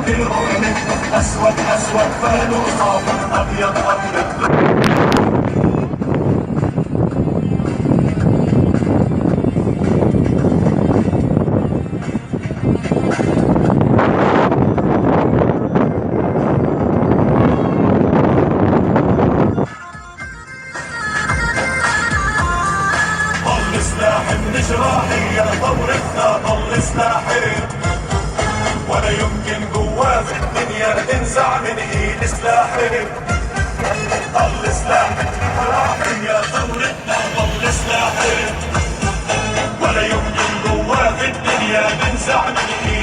المؤمن، أسود أسود فانه صافي، أبيض أبيض. ضل سلاحي من جراحي، يا ثورتنا ضل سلاحي، ولا يمكن قوة في الدنيا تنزع من ايد سلاحي. ضل سلاحي من جراحي، يا ثورتنا ضل سلاحي، ولا يمكن قوة في الدنيا تنزع من ايد